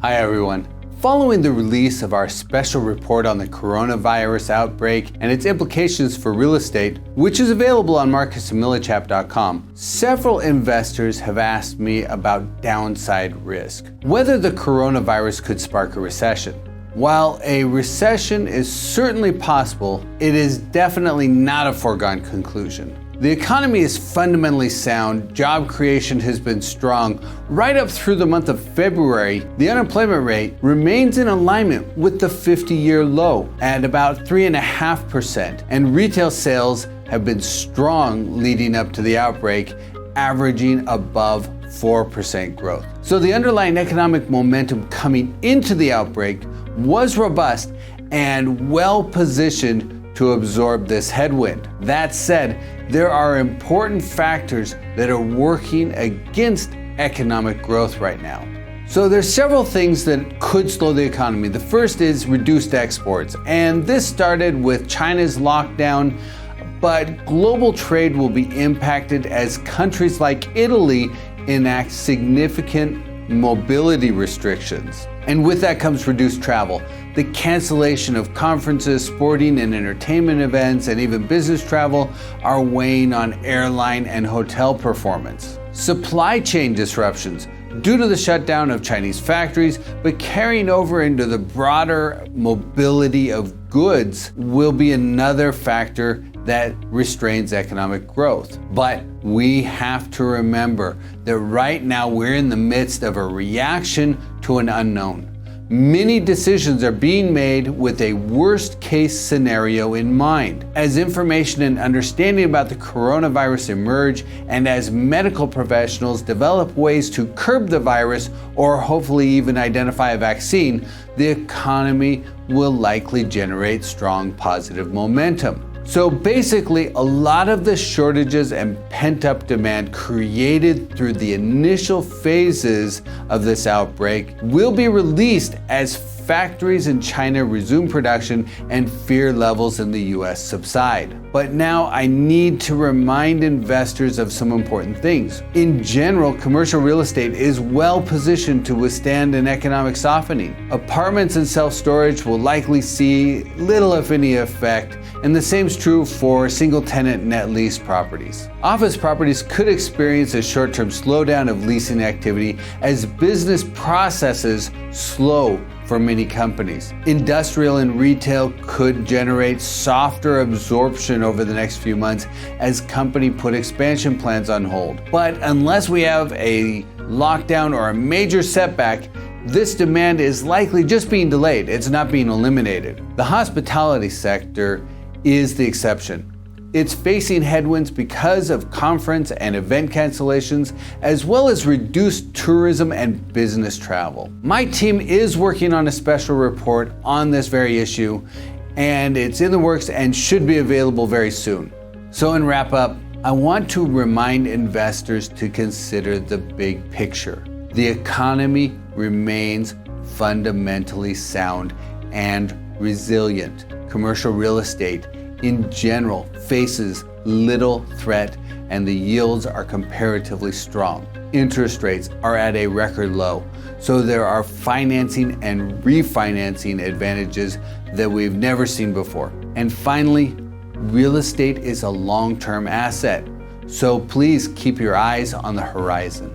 Hi everyone. Following the release of our special report on the coronavirus outbreak and its implications for real estate, which is available on markets@millichap.com, several investors have asked me about downside risk, whether the coronavirus could spark a recession. While a recession is certainly possible, it is definitely not a foregone conclusion. The economy is fundamentally sound, job creation has been strong. Right up through the month of February, the unemployment rate remains in alignment with the 50-year low at about 3.5%, and retail sales have been strong leading up to the outbreak, averaging above 4% growth. So the underlying economic momentum coming into the outbreak was robust and well positioned to absorb this headwind. That said, there are important factors that are working against economic growth right now. So there's several things that could slow the economy. The first is reduced exports, and this started with China's lockdown, but global trade will be impacted as countries like Italy enact significant mobility restrictions. And with that comes reduced travel. The cancellation of conferences, sporting and entertainment events, and even business travel are weighing on airline and hotel performance. Supply chain disruptions due to the shutdown of Chinese factories, but carrying over into the broader mobility of goods will be another factor that restrains economic growth. But we have to remember that right now we're in the midst of a reaction to an unknown. Many decisions are being made with a worst case scenario in mind. As information and understanding about the coronavirus emerge, and as medical professionals develop ways to curb the virus or hopefully even identify a vaccine, the economy will likely generate strong positive momentum. So basically, a lot of the shortages and pent-up demand created through the initial phases of this outbreak will be released as factories in China resume production and fear levels in the US subside. But now I need to remind investors of some important things. In general, commercial real estate is well positioned to withstand an economic softening. Apartments and self-storage will likely see little if any effect, and the same is true for single-tenant net lease properties. Office properties could experience a short-term slowdown of leasing activity as business processes slow for many companies. Industrial and retail could generate softer absorption over the next few months as companies put expansion plans on hold. But unless we have a lockdown or a major setback, this demand is likely just being delayed. It's not being eliminated. The hospitality sector is the exception. It's facing headwinds because of conference and event cancellations, as well as reduced tourism and business travel. My team is working on a special report on this very issue, and it's in the works and should be available very soon. So in wrap up, I want to remind investors to consider the big picture. The economy remains fundamentally sound and resilient. Commercial real estate in general faces little threat, and the yields are comparatively strong. Interest rates are at a record low, so there are financing and refinancing advantages that we've never seen before. And finally, real estate is a long-term asset, so please keep your eyes on the horizon.